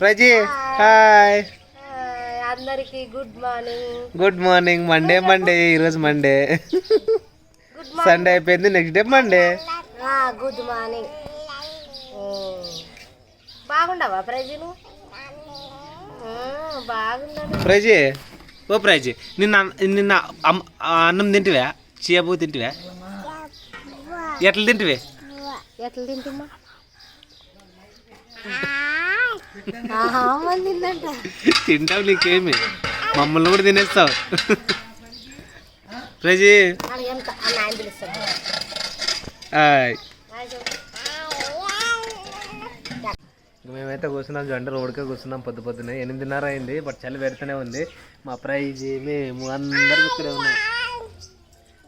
ప్రజీ hi అందరికి good morning Monday ఈరోజు Monday Sunday అయిపోయింది next day Monday good morning బాగుండవా ప్రజలు బాగుండవు ప్రజీ ఓ ప్రజీ నిన్న అన్నం తింటివా చీయబూ తింటివా ఎట్లా తింటివే తింటుమ్మా తింటావు నీకేమి మమ్మల్ని కూడా తినేస్తావు ప్రజీ మేమైతే కూర్చున్నాం జంట రోడ్కే కూర్చున్నాం పొద్దున్నే 8:30 అయింది బట్ చలి పెడుతూనే ఉంది మా ప్రైజీ మేము అందరు ఇక్కడే ఉన్నాం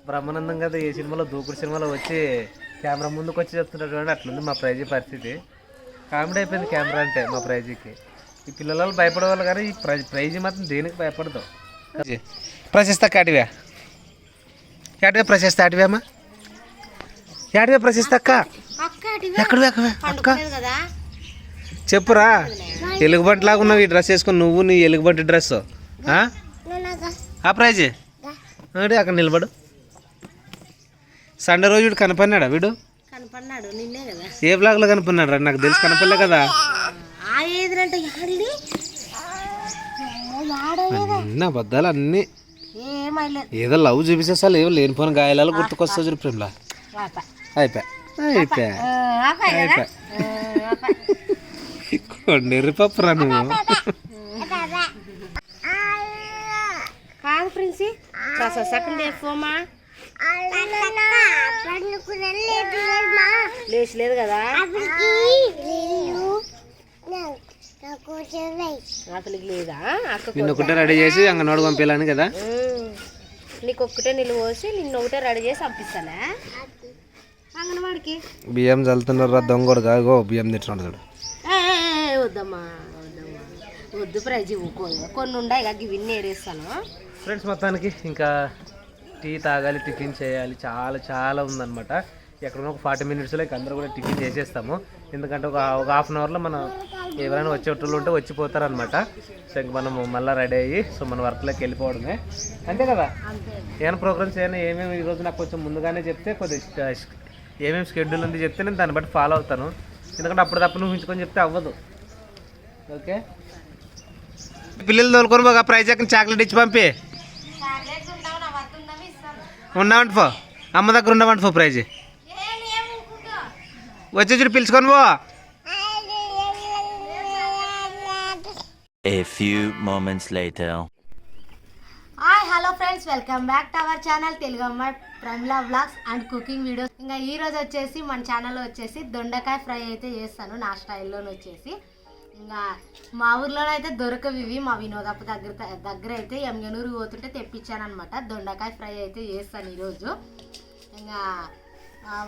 బ్రహ్మానందం కదా ఏ సినిమాలో దూకుడు సినిమాలో వచ్చి కెమెరా ముందుకు వచ్చి చెప్తుంటాడు చూడండి అట్లుంది మా ప్రైజీ పరిస్థితి కామెడీ అయిపోయింది కెమెరా అంటే మా ప్రైజీకి ఈ పిల్లలు భయపడేవాళ్ళు కానీ ఈ ప్రైజీ మాత్రం దేనికి భయపడదు ప్రశస్త కాటివా యాటివే ప్రశస్త ఆటివేమ్మా యాటివే ప్రశస్త అక్క ఎక్కడ అక్క చెప్పురా ఎలుగుబంటి లాగా ఉన్నావు ఈ డ్రెస్ వేసుకుని నువ్వు నీ ఎలుగుబంటి డ్రెస్ ఆ ప్రైజీ అక్కడ నిలబడు సండే రోజు వీడు కనపడినాడా వీడు ఏ బ్లాగ్లో కనపడినాడు రా నాకు తెలిసి కనపడలే కదా అన్నీ అబద్ధాలు అన్నీ ఏదో లవ్ చూపిస్తేసాలు ఏమో లేనిపోయిన గాయాలు గుర్తుకొస్తా చూడు ప్రేమలా అయిపోయా కొండెర్రి పప్పురా నువ్వు కాదు ప్రిన్సి సెకండ్ ఫోమా లేచలేదు కదా అసలుకి లేదా నిన్ను ఒకటే రెడీ చేసి అంగనోడు పంపించాలని కదా నీకు ఒక్కటే నిల్లు పోసి నిన్ను ఒకటే రెడీ చేసి పంపిస్తానా అంగనవాడికి బియ్యం చల్లుతున్నారు రా దొంగడు కాగో బియ్యం తింటున్నాడు వద్దమ్మా వద్దు ప్రైజ్ కొన్ని ఉన్నాయి కదా ఇవన్నీ ఏరేస్తాను ఫ్రెండ్స్ మొత్తానికి ఇంకా టీ తాగాలి టిఫిన్ చేయాలి చాలా ఉందన్నమాట ఎక్కడన్నా ఒక 40 మినిట్స్లో అందరూ కూడా టిఫిన్ చేసేస్తాము ఎందుకంటే ఒక హాఫ్ అన్ అవర్లో మనం ఎవరైనా వచ్చేటోళ్ళు ఉంటే వచ్చిపోతారనమాట సో ఇంక మనం మళ్ళీ రెడీ అయ్యి సో మన వర్క్లోకి వెళ్ళిపోవడమే అంతే కదా ఏమైనా ప్రోగ్రామ్స్ అయినా ఏమేమి ఈరోజు నాకు కొంచెం ముందుగానే చెప్తే కొద్దిగా ఏమేమి షెడ్యూల్ ఉంది చెప్తే నేను దాన్ని బట్టి ఫాలో అవుతాను ఎందుకంటే అప్పుడు తప్ప నువ్వు ఉంచుకొని చెప్తే అవ్వదు ఓకే పిల్లలు తోలుకొని బాగా ప్రైజ్ ఎక్కడ చాక్లెట్ ఇచ్చి పంపి ఉండవంటి పో అమ్మ దగ్గర ఉండవంటి పో ప్రైజ్ వచ్చే చూడు పిలుచుకొని పో A few moments later. Hi hello friends welcome back to our channel Telugu అమ్మాయి Pramila vlogs and cooking videos ఇంకా ఈ రోజు వచ్చేసి మన ఛానల్లో వచ్చేసి దొండకాయ ఫ్రై అయితే చేస్తాను నా స్టైల్లోనే వచ్చేసి ఇంకా మా ఊర్లోనే అయితే దొరకవి ఇవి మా వినోదప్ప దగ్గర అయితే ఎంగనూరు పోతుంటే తెప్పించాను అనమాట దొండకాయ ఫ్రై అయితే చేస్తాను ఈరోజు ఇంకా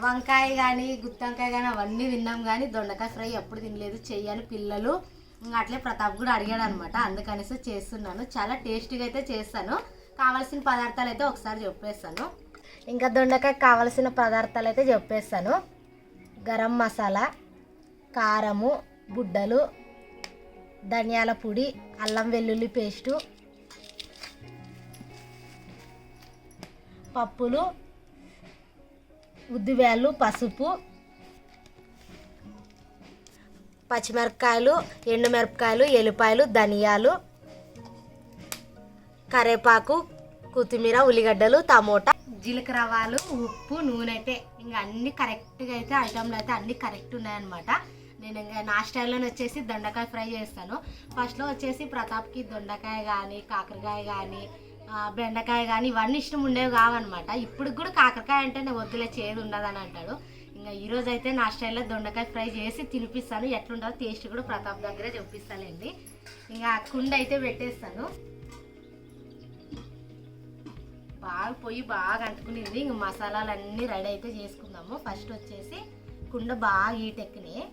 వంకాయ కానీ గుత్తంకాయ కానీ అవన్నీ తిన్నాం కానీ దొండకాయ ఫ్రై ఎప్పుడు తినలేదు చెయ్యాలి పిల్లలు ఇంకా అట్లే ప్రతాప్ కూడా అడిగాడు అనమాట అందుకనేసి చేస్తున్నాను చాలా టేస్టీగా అయితే చేస్తాను కావాల్సిన పదార్థాలు అయితే ఒకసారి చెప్పేస్తాను ఇంకా దొండకాయ కావాల్సిన పదార్థాలు అయితే చెప్పేస్తాను గరం మసాలా కారము బుడ్డలు ధనియాల పొడి అల్లం వెల్లుల్లి పేస్టు పప్పులు ఉద్దివేళ్ళు పసుపు పచ్చిమిరపకాయలు ఎండుమిరపకాయలు ఎల్లిపాయలు ధనియాలు కరివేపాకు కొత్తిమీర ఉల్లిగడ్డలు టమోటా జీలకర్ర ఆవాలు ఉప్పు నూనె అయితే ఇంకా అన్ని కరెక్ట్గా అయితే ఐటమ్లు అయితే అన్ని కరెక్ట్ ఉన్నాయన్నమాట నేను ఇంకా నా స్టైల్లోనే వచ్చేసి దొండకాయ ఫ్రై చేస్తాను ఫస్ట్లో వచ్చేసి ప్రతాప్కి దొండకాయ కానీ కాకరకాయ కానీ బెండకాయ కానీ ఇవన్నీ ఇష్టం ఉండేవి కావన్నమాట ఇప్పుడు కూడా కాకరకాయ అంటే నేను వద్దులే చేదు ఉండదని అంటాడు ఇంకా ఈరోజు అయితే నా స్టైల్లో దొండకాయ ఫ్రై చేసి తినిపిస్తాను ఎట్లుంటుందో టేస్ట్ కూడా ప్రతాప్ దగ్గరే చూపిస్తానండి ఇంకా కుండ అయితే పెట్టేస్తాను బాగా పొయ్యి బాగా అంటుకునింది ఇంక మసాలాలన్నీ రెడీ అయితే చేసుకుందాము ఫస్ట్ వచ్చేసి కుండ బాగా హీటెక్కినాయి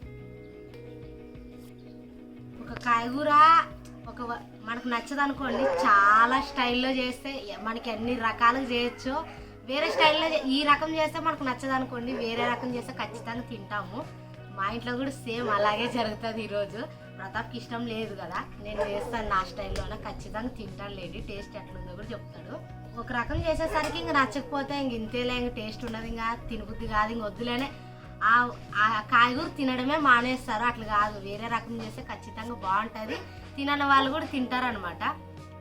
ఒక కాయగూర మనకు నచ్చదనుకోండి చాలా స్టైల్లో చేస్తే మనకి అన్ని రకాలుగా చేయొచ్చు వేరే స్టైల్లో ఈ రకం చేస్తే మనకు నచ్చదనుకోండి వేరే రకం చేస్తే ఖచ్చితంగా తింటాము మా ఇంట్లో కూడా సేమ్ అలాగే జరుగుతుంది ఈరోజు ప్రతాప్కి ఇష్టం లేదు కదా, నేను వేస్తాను నా స్టైల్లోనే, ఖచ్చితంగా తింటాను లేండి, టేస్ట్ ఎట్లుందో కూడా చెప్తాడు. ఒక రకం చేసేసరికి ఇంక నచ్చకపోతే ఇంక ఇంతేలే, ఇంక టేస్ట్ ఉండదు, ఇంకా తినబుద్ధి కాదు, ఇంక వద్దులేనే ఆ కాయగూర తినడమే మానేస్తారు. అట్లా కాదు, వేరే రకం చేస్తే ఖచ్చితంగా బాగుంటుంది, తినని వాళ్ళు కూడా తింటారనమాట.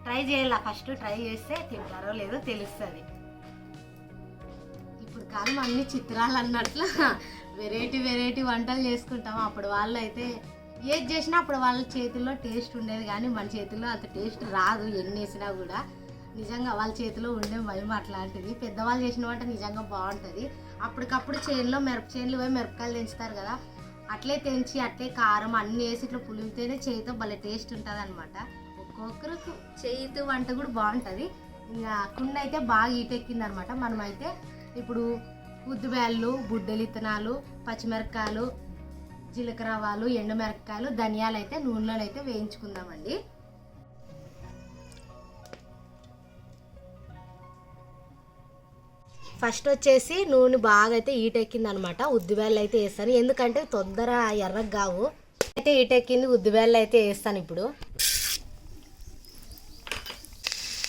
ట్రై చేయాల, ఫస్ట్ ట్రై చేస్తే తింటారో లేదో తెలుస్తుంది. ఇప్పుడు కాలం అన్ని చిత్రాలు అన్నట్లు వెరైటీ వంటలు చేసుకుంటాము. అప్పుడు వాళ్ళు అయితే ఏది చేసినా అప్పుడు వాళ్ళ చేతుల్లో టేస్ట్ ఉండేది, కానీ మన చేతుల్లో అంత టేస్ట్ రాదు ఎన్ని వేసినా కూడా. నిజంగా వాళ్ళ చేతిలో ఉండే మహిమ అట్లాంటిది. పెద్దవాళ్ళు చేసిన వంట నిజంగా బాగుంటుంది. అప్పటికప్పుడు చేనులో చేనులు పోయి మిరపకాయలు తెంచుతారు కదా, అట్లే తెంచి అట్లే కారం అన్నీ వేసి ఇట్లా పులిమితేనే చేయితో భలే టేస్ట్ ఉంటుంది అనమాట. ఒక్కొక్కరికి చేయితో వంట కూడా బాగుంటుంది. ఇంకా కుండ అయితే బాగా ఈటెక్కింది అనమాట. మనమైతే ఇప్పుడు ఉద్దిబేళ్ళు, బుడ్డెలు ఇత్తనాలు, పచ్చిమిరపకాయలు, జీలకర్ర ఆవాలు, ఎండుమిరపకాయలు, ధనియాలు అయితే నూనెలోనైతే వేయించుకుందామండి. ఫస్ట్ వచ్చేసి నూనె బాగా అయితే ఈటెక్కింది అనమాట. ఉద్దిబేళ్ళు అయితే వేస్తాను, ఎందుకంటే తొందర ఎర్రగా కావు. అయితే ఈటెక్కింది, ఉద్దిబేళ్ళు అయితే వేస్తాను ఇప్పుడు.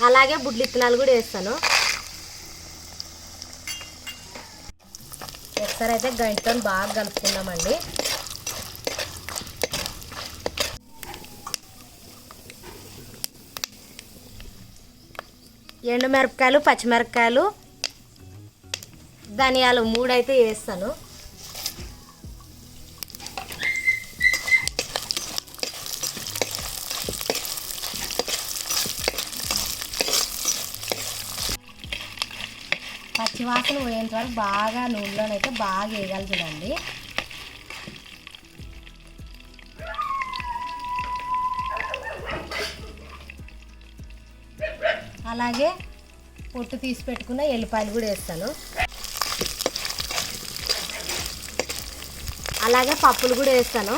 అలాగే బుడ్లు ఇత్తనాలు కూడా వేస్తాను. ఒకసారి అయితే గంటతో బాగా కలుపుకుందామండి. ఎండుమిరపకాయలు, పచ్చిమిరపకాయలు, ధనియాలు 3 అయితే వేస్తాను. పచ్చివాసన పోయేంత వరకు బాగా నూనెలోనైతే బాగా వేయాలి చూడండి. అలాగే పొట్టు తీసి పెట్టుకున్న ఎల్లిపాయలు కూడా వేస్తాను. అలాగే పప్పులు కూడా వేస్తాను.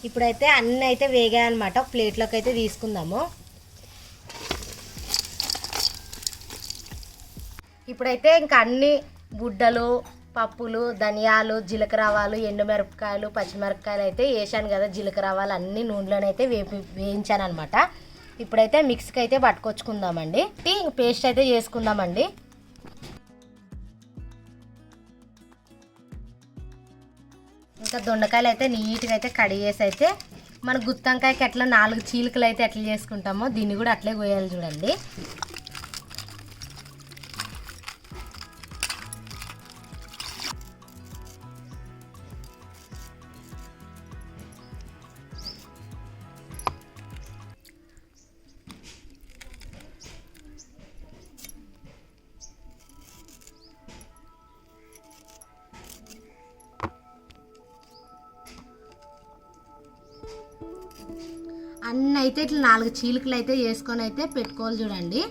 ఇప్పుడైతే అన్నీ అయితే వేగాయన్నమాట. ప్లేట్లోకి అయితే తీసుకుందాము. ఇప్పుడైతే ఇంకా అన్ని బుడ్డలు, పప్పులు, ధనియాలు, జీలకర్ర ఆవాలు, ఎండుమిరపకాయలు, పచ్చిమిరపకాయలు అయితే వేసాను కదా, జీలకర్ర ఆవాలు అన్నీ నూనెలోనైతే వేయించాను అనమాట. ఇప్పుడైతే మిక్సీకి అయితే పట్టుకొచ్చుకుందామండి. పేస్ట్ అయితే చేసుకుందామండి. ఇంకా దొండకాయలు అయితే నీట్గా అయితే కడిగేసి అయితే మన గుత్తంకాయకి ఎట్లా 4 చీలికలు అయితే ఎట్లా చేసుకుంటామో దీన్ని కూడా అట్లే కోయాలి చూడండి. అన్నీ అయితే ఇట్లా 4 చీలికలు అయితే వేసుకొని అయితే పెట్టుకోవాలి చూడండి.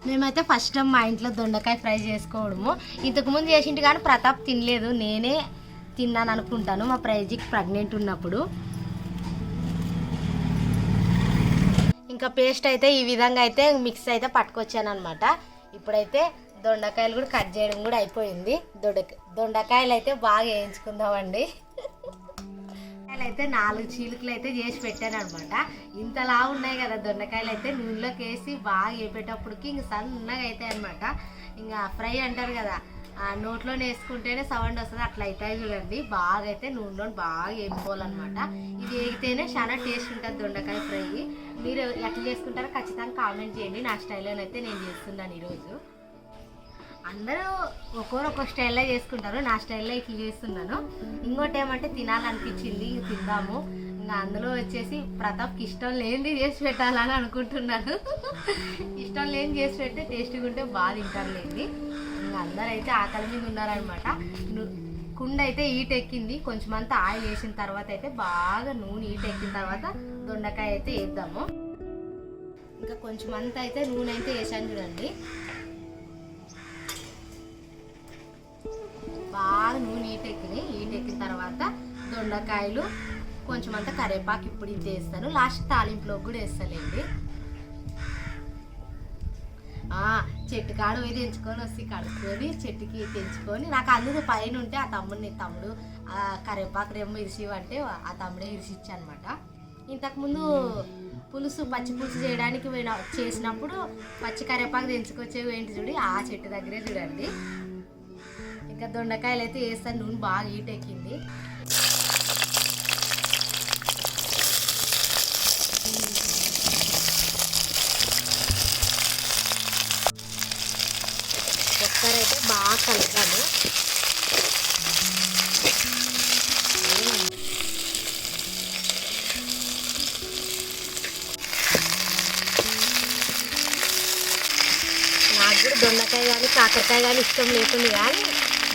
మేమైతే ఫస్ట్ టైం మా ఇంట్లో దొండకాయ ఫ్రై చేసుకోవడము. ఇంతకుముందు చేసింటి కానీ ప్రతాప్ తినలేదు, నేనే తిన్నాను అనుకుంటాను మా ప్రైజ్కి ప్రెగ్నెంట్ ఉన్నప్పుడు. ఇంకా పేస్ట్ అయితే ఈ విధంగా అయితే మిక్స్ అయితే పట్టుకొచ్చాను అనమాట. ఇప్పుడైతే దొండకాయలు కూడా కట్ చేయడం కూడా అయిపోయింది. దొండకాయలు అయితే బాగా వేయించుకుందామండి. అయితే 4 చీలికలు అయితే చేసి పెట్టాను అనమాట. ఇంతలా ఉన్నాయి కదా దొండకాయలు అయితే నూనెలోకి వేసి బాగా వేపేటప్పటికి ఇంక సన్నగా అవుతాయి అనమాట. ఇంకా ఫ్రై అంటారు కదా, నోట్లో వేసుకుంటేనే సౌండ్ వస్తుంది, అట్లా అవుతాయి చూడండి. బాగా అయితే నూనెలో బాగా వేపుకోవాలన్నమాట. ఇది వేగితేనే చాలా టేస్ట్ ఉంటుంది దొండకాయ ఫ్రై. మీరు ఎట్లా చేసుకుంటారో ఖచ్చితంగా కామెంట్ చేయండి. నా స్టైల్లోనైతే నేను చేస్తున్నాను ఈరోజు. అందరూ ఒక్కొక్క స్టైల్లో చేసుకుంటారు, నా స్టైల్లో ఇట్లా చేస్తున్నాను. ఇంకోటి ఏమంటే తినాలనిపించింది, తిందాము. ఇంకా అందులో వచ్చేసి ప్రతాప్కి ఇష్టం లేనిది చేసి పెట్టాలని అనుకుంటున్నాను. ఇష్టం లేని చేసి పెడితే టేస్ట్గా ఉంటే బాగా తింటారు లేండి. ఇంకా అందరూ అయితే ఆకలి మీద ఉన్నారనమాట. కుండ అయితే హీట్ ఎక్కింది. కొంచెం అంతా ఆయిల్ వేసిన తర్వాత అయితే బాగా నూనె హీట్ ఎక్కిన తర్వాత దొండకాయ అయితే వేద్దాము. ఇంకా కొంచెం అంతా అయితే నూనె అయితే వేసాను చూడండి. బాగా నూనె ఈటెక్కిన తర్వాత దొండకాయలు కొంచెం అంతా కరివేపాకు ఇప్పుడు ఇది వేస్తాను. లాస్ట్ తాలింపులోకి కూడా వేస్తానండి. చెట్టు కాడ పోయి తెంచుకొని వస్తే కడుక్కొని చెట్టుకి తెంచుకొని నాకు అందుకు పైన ఉంటే ఆ తమ్ముడు కరివేపాకు రెమ్మ ఇరిసివంటే ఆ తమ్ముడే ఇరిసిచ్చా అనమాట. ఇంతకుముందు పచ్చి పులుసు చేయడానికి చేసినప్పుడు పచ్చి కరివేపాకు తెంచుకొచ్చేవి ఏంటి చూడి ఆ చెట్టు దగ్గరే చూడండి. ఇంకా దొండకాయలు అయితే వేస్తాను. నూనె బాగా ఈటెక్కింది. ఒకసారి అయితే బాగా కలుపుతాను. నాకు కూడా దొండకాయ కానీ కాకరకాయ కానీ ఇష్టం లేకుండా కానీ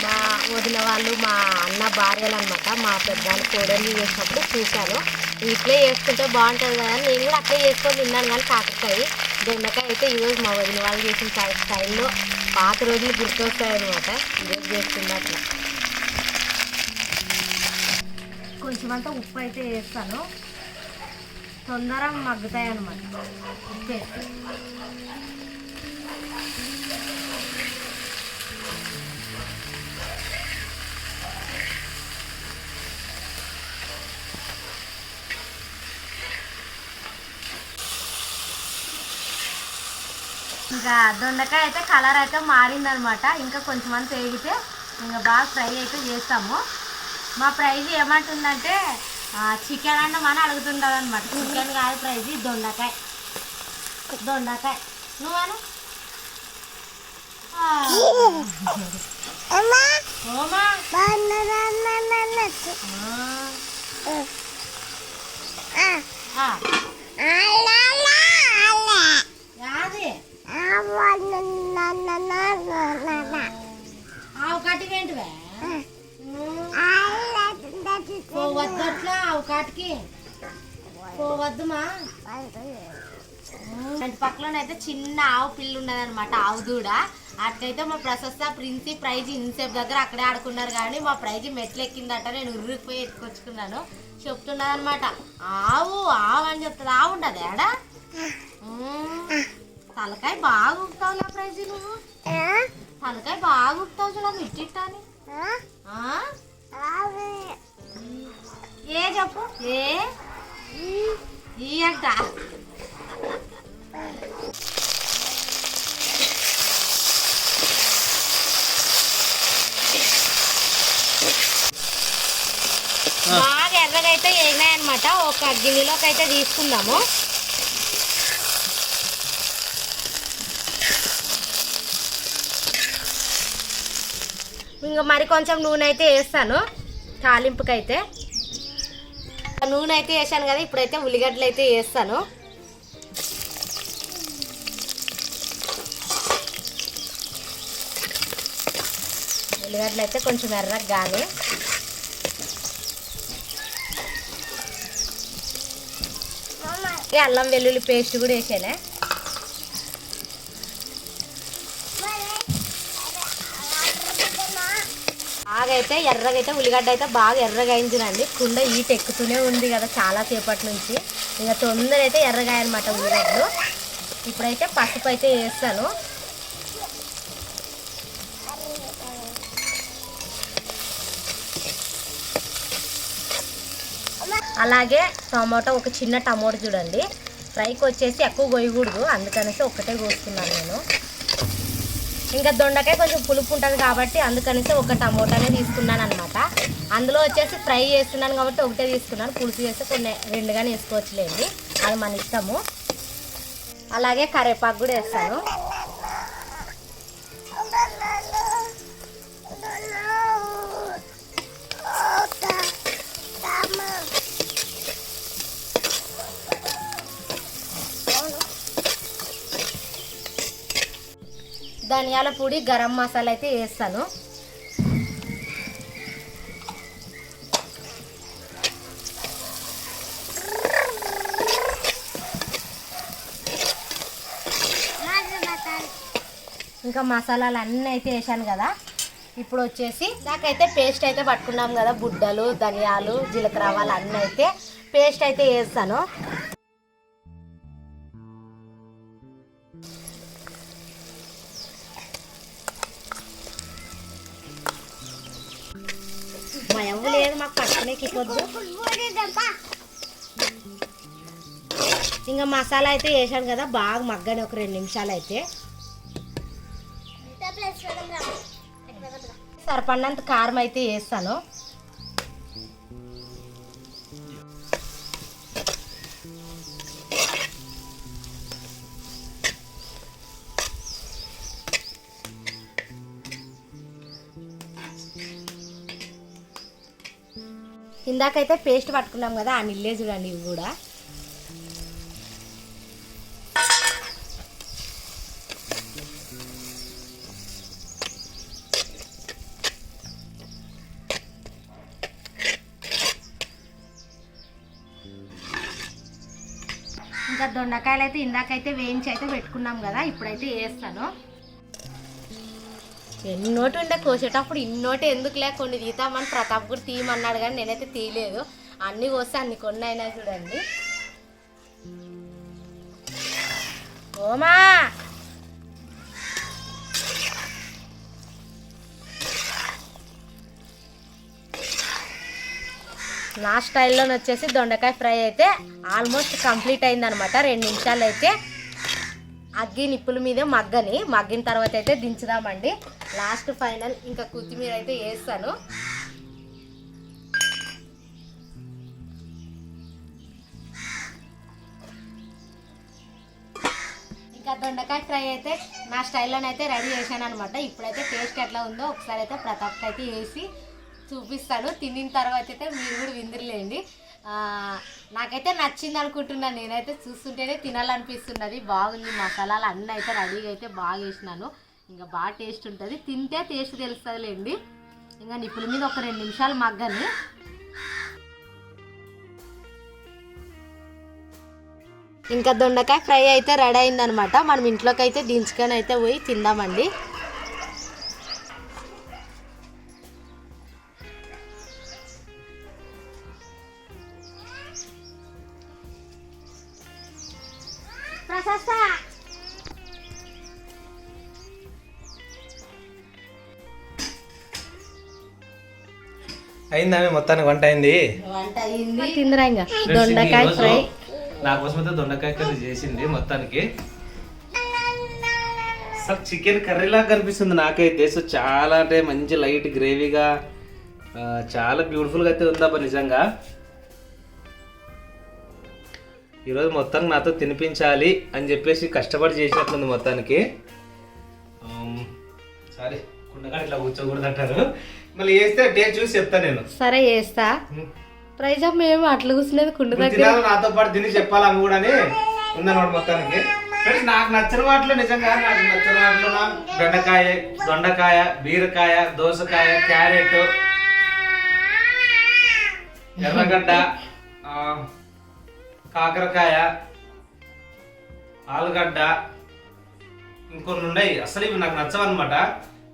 మా వదిన వాళ్ళు మా అన్న భార్యలు అనమాట మా పెద్దాన్ని కోడలు చేసినప్పుడు చూశాను. ఇట్లే చేసుకుంటే బాగుంటుంది కదా అని నేను కూడా అట్లే చేసుకొని తిన్నాను. కానీ కాకరకాయ దొండకాయ అయితే ఈరోజు మా వదిన వాళ్ళు చేసిన స్టైల్లో పాత రోజులు గుర్తొస్తాయి అనమాట. ఈరోజు చేస్తుంది అట్లా. కొంచెం అంతా ఉప్పు అయితే వేస్తాను. తొందరగా మగ్గుతాయి అనమాట ఉప్పు వేస్తే. ఇంకా దొండకాయ అయితే కలర్ అయితే మారిందనమాట. ఇంకా కొంచెం అంత వేగితే ఇంకా బాగా ఫ్రై అయితే చేస్తాము. మా ప్రైజ్ ఏమంటుందంటే చికెన్ అన్నమని అడుగుతుంటుంది అనమాట. చికెన్ కాదు ప్రైజ్, దొండకాయ. నువ్వను ఆవు కాటికి ఏంటివే పోవద్దు, అట్లా ఆవు కాటికి పోవద్దుమా. ఇంటి పక్కలోనైతే చిన్న ఆవు పిల్లి ఉన్నదనమాట, ఆవు దూడ. అట్లయితే మా ప్రశస్త ప్రిన్సి ప్రైజ్ ఇన్సేపు దగ్గర అక్కడే ఆడుకున్నారు. కానీ మా ప్రైజ్ మెట్లు ఎక్కిందట, నేను ఉర్రిపోయి ఎత్తుకొచ్చుకున్నాను. చెప్తున్నది అనమాట, ఆవు అని చెప్తుంది. ఆవు ఉండదు ఆడా. తలకాయ బాగా ఉప్పుతావులే ప్రైజ్, నువ్వు తలకాయ బాగా ఉప్పుతావు చూడదు ఇట్టిట్టాని. ఏ చెప్పు ఈ అంట. బాగా ఎర్రగైతే వేగినాయన్నమాట. ఒక గిన్నెలోకి అయితే తీసుకుందాము. ఇంకా మరి కొంచెం నూనె అయితే వేస్తాను తాలింపుకి అయితే. నూనె అయితే వేసాను కదా, ఇప్పుడైతే ఉల్లిగడ్డలు అయితే వేస్తాను. ఉల్లిగడ్డలు అయితే కొంచెం ఎర్రగా కానీ అల్లం వెల్లుల్లి పేస్ట్ కూడా వేసానే. బాగా అయితే ఎర్రగైతే ఉల్లిగడ్డ అయితే బాగా ఎర్రగా అయిందండి. కుండ ఈట ఎక్కుతూనే ఉంది కదా చాలా సేపటి నుంచి. ఇంకా తొందర అయితే ఎర్రగా అనమాట ఉల్లిగడ్డలు. ఇప్పుడైతే పసుపు అయితే వేస్తాను. అలాగే టమాటో, ఒక చిన్న టమాటో చూడండి. ఫ్రైకి వచ్చేసి ఎక్కువ కొయ్యకూడదు, అందుకనేసి ఒక్కటే కోసుకున్నాను నేను. ఇంకా దొండకాయ కొంచెం పులుపు ఉంటుంది కాబట్టి అందుకనేసి ఒక టమోటానే తీసుకున్నాను అనమాట. అందులో వచ్చేసి ఫ్రై చేస్తున్నాను కాబట్టి ఒకటే తీసుకున్నాను. పులుసు చేస్తే కొన్ని రెండుగానే వేసుకోవచ్చులేండి, అది మన ఇష్టము. అలాగే కరివేపాకు కూడా వేస్తాను. ధనియాల పొడి, గరం మసాలా అయితే వేస్తాను. ఇంకా మసాలాలు అన్నీ అయితే వేసాను కదా. ఇప్పుడు వచ్చేసి నాకైతే పేస్ట్ అయితే పట్టుకున్నాం కదా, బుడ్డలు, ధనియాలు, జీలకర్ర ఆవాలు అన్నీ అయితే పేస్ట్ అయితే వేస్తాను. మా ఎవ్వ లేదు మాకు పట్టుకునేకి పొద్దు. ఇంకా మసాలా అయితే వేసాను కదా, బాగా మగ్గని ఒక 2 నిమిషాలు అయితే. సరిపడినంత కారం అయితే వేస్తాను. ఇందాకైతే పేస్ట్ పట్టుకున్నాం కదా, ఆ నీళ్ళే చూడండి ఇవి కూడా. ఇంకా దొండకాయలు అయితే ఇందాకైతే వేయించి అయితే పెట్టుకున్నాం కదా, ఇప్పుడైతే వేస్తాను. ఎన్నోటి ఉండే కోసేటప్పుడు ఇన్నోటి ఎందుకు లేకుండా తీతామని ప్రతాప్ కూడా తీయమన్నాడు, కానీ నేనైతే తీయలేదు. అన్నీ కోస్తే అన్ని కొన్ని అయినా చూడండి. ఓమా నా స్టైల్లోనే వచ్చేసి దొండకాయ ఫ్రై అయితే ఆల్మోస్ట్ కంప్లీట్ అయిందనమాట. 2 నిమిషాలు అయితే అగ్గి నిప్పుల మీదే మగ్గిన తర్వాత అయితే దించుదామండి. లాస్ట్ ఫైనల్ ఇంకా కొత్తిమీర అయితే వేస్తాను. ఇంకా దొండకాయ ఫ్రై అయితే నా స్టైల్లోనైతే రెడీ చేశాను అనమాట. ఇప్పుడైతే టేస్ట్ ఎట్లా ఉందో ఒకసారి అయితే ప్రతాప్కి అయితే వేసి చూపిస్తాను. తినిన తర్వాత అయితే మీరు కూడా విందురులేండి. నాకైతే నచ్చింది అనుకుంటున్నాను. నేనైతే చూస్తుంటేనే తినాలనిపిస్తున్నది. బాగుంది, మసాలాలు అన్నీ అయితే రెడీగా అయితే బాగా వేసినాను. ఇంకా బాగా టేస్ట్ ఉంటుంది, తింటే టేస్ట్ తెలుస్తుందిలేండి. ఇంకా నిప్పుల మీద ఒక 2 నిమిషాలు మగ్గని. ఇంకా దొండకాయ ఫ్రై అయితే రెడీ అయిందనమాట. మనం ఇంట్లోకి అయితే దించుకొని అయితే పోయి తిందామండి. అయిందా మొత్తానికి వంట అయింది. తిందిరా ఇంకా దొండకాయ ఫ్రై. నా కోసం అయితే దొండకాయ కర్రీ చేసింది మొత్తానికి. అసలు చికెన్ కర్రీలాగా కనిపిస్తుంది నాకైతే. సో చాలా అంటే మంచి లైట్ గ్రేవీగా చాలా బ్యూటిఫుల్గా అయితే ఉందబ్బా నిజంగా. ఈరోజు మొత్తానికి నాతో తినిపించాలి అని చెప్పేసి కష్టపడి చేసినట్లుంది మొత్తానికి. సారీ కుండగా ఇట్లా కూర్చోకూడదు అంటారు. మళ్ళీ వేస్తే టేస్ట్ చూసి చెప్తా నేను. సరే వేస్తా. ప్రైజ్ మేము అట్లా కూర్చునేది కుండ దగ్గర. నాతో పాటు తిని చెప్పాలని కూడా ఉందన్నమాట మొత్తానికి. నాకు నచ్చిన వాటిలో నిజంగా నాకు నచ్చిన వాటిలో దొండకాయ, బీరకాయ, దోసకాయ, క్యారెట్, ఎర్రగడ్డ, కాకరకాయ, ఆలుగడ్డ, ఇంకొన్ని ఉన్నాయి. అసలు ఇవి నాకు నచ్చవన్నమాట.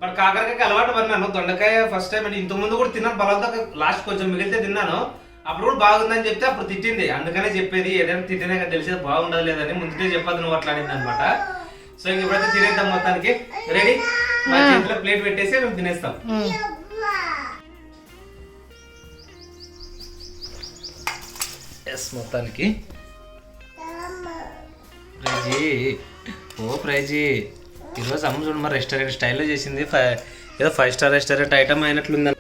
బట్ కాకరకాయకి అలవాటు పడినాను. దొండకాయ ఫస్ట్ టైం అంటే ఇంతకుముందు కూడా తిన్నాను. బలవంతా లాస్ట్ కొంచెం మిగిలితే తిన్నాను. అప్పుడు కూడా బాగుందని చెప్తే అప్పుడు తిట్టింది. అందుకనే చెప్పేది ఏదైనా తిట్టినా తెలిసేది బాగుండదు లేదని ముందుకే చెప్పదు నువ్వు అట్లా అనింది అనమాట. సో ఇంక ఇప్పుడైతే తినేద్దాం మొత్తానికి. రెడీ? మా చేతిలో ప్లేట్ పెట్టేసి మేము తినేస్తాం. ఎస్ మొత్తానికి ప్రైజీ. ఓ ప్రైజీ, ఈరోజు అమ్మ చూడు మరి రెస్టారెంట్ స్టైల్లో చేసింది. ఏదో 5 స్టార్ రెస్టారెంట్ ఐటమ్ అయినట్లుంది.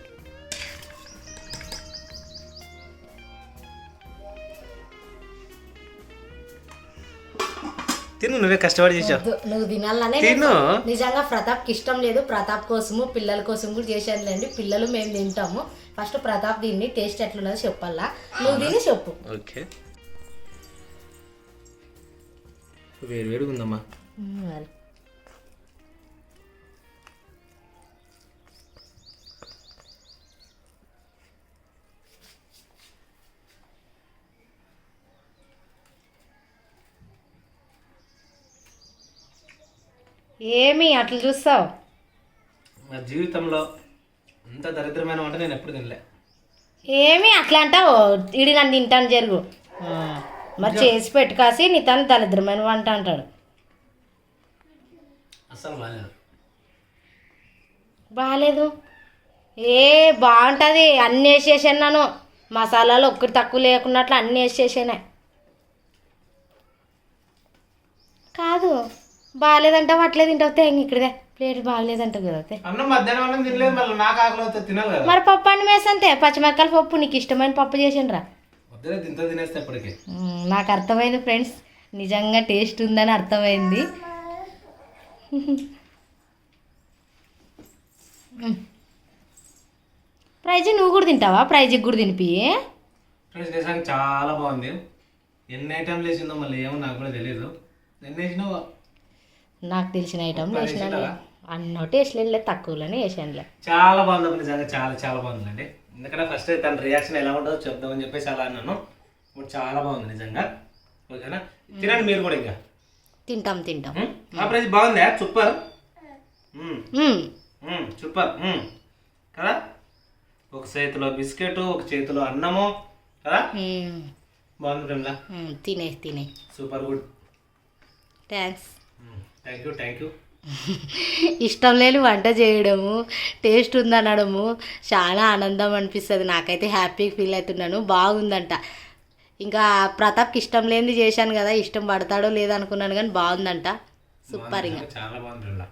తిను, నువ్వే కష్టపడి చేసావు. నువ్వు తినాలనే తిను. నిజంగా ప్రతాప్కి ఇష్టం లేదు. ప్రతాప్ కోసము పిల్లల కోసం కూడా చేశానులేండి. పిల్లలు మేము తింటాము. ఫస్ట్ ప్రతాప్ దీన్ని టేస్ట్ ఎట్లున్నదో చెప్పాలా. నువ్వు తిని చెప్పు. ఓకే, వేడి వేడిగా ఉందమ్మా. ఏమి అట్లా చూస్తావు? నా జీవితంలో ఇంత దరిద్రమైన వంట నేను ఎప్పుడు తినలే. ఏమి అట్లా అంటావు? ఇడి నన్ను తింటాను జరుగు. మరి చేసి పెట్టుకాసి నీ తను దరిద్రమైన వంట అంటాడు. అస్సలు బాగాలేదు. బాగాలేదు బాగుంటుంది. అన్నీ వేసేసాను నేను. మసాలాలు ఒక్కటి తక్కువ లేకున్నట్లు అన్నీ వేసేసానే. కాదు బాగాలేదంటావు, అట్లే తింటావు. తెంగి ఇక్కడే ప్లేట్ బాగాలేదంటావు కదా. అన్నం మధ్యాహ్నం అన్నం తినలేదు, మళ్ళీ నాకు ఆకలి అవుతుంది, తినాలి కదా. మరి పప్పు అన్నం వేసంతే, పచ్చిమిరపకాయల పప్పు నీకు ఇష్టమైన పప్పు చేసిండ్రా. వద్దులే, ఇంత తినేస్తే ఇప్పటికే. నాకు అర్థమైంది ఫ్రెండ్స్, నిజంగా టేస్ట్ ఉందని అర్థమైంది. ప్రైజ్ నువ్వు కూడా తింటావా? ప్రైజ్కి కూడా తినిపి. ఫ్రెండ్స్ నిజంగా చాలా బాగుంది. ఎన్ని ఐటమ్లు వేసిందో మళ్ళీ ఏమో నాకు కూడా తెలియదు. ఎన్ని వేసినావు? నాకు తెలిసిన ఐటమ్ వేసినా. అన్నో టేస్ట్ లేదు, తక్కువలోనే వేసానులే. చాలా బాగుంది నిజంగా, చాలా చాలా బాగుందండి. ఎందుకంటే ఫస్ట్ తన రియాక్షన్ ఎలా ఉంటుందో చెప్దామని చెప్పేసి అలా అన్నాను. ఇప్పుడు చాలా బాగుంది నిజంగా. ఓకేనా, తినండి మీరు కూడా. ఇంకా తింటాం తింటాం. ప్రైజ్ బాగుందా? సూపర్ సూపర్ కదా. ఒక చేతిలో బిస్కెట్, ఒక చేతిలో అన్నము కదా. బాగుంది ప్రేమలా. తినే తినే. Super good. Thanks. Thank you. ఇష్టం లేని వంట చేయడము, టేస్ట్ ఉందనడము చాలా ఆనందం అనిపిస్తుంది. నాకైతే హ్యాపీగా ఫీల్ అవుతున్నాను. బాగుందంట. ఇంకా ప్రతాప్కి ఇష్టం లేనిది చేశాను కదా, ఇష్టం పడతాడో లేదో అనుకున్నాను కానీ బాగుందంట. సూపర్. ఇంకా చాలా బాగుంది.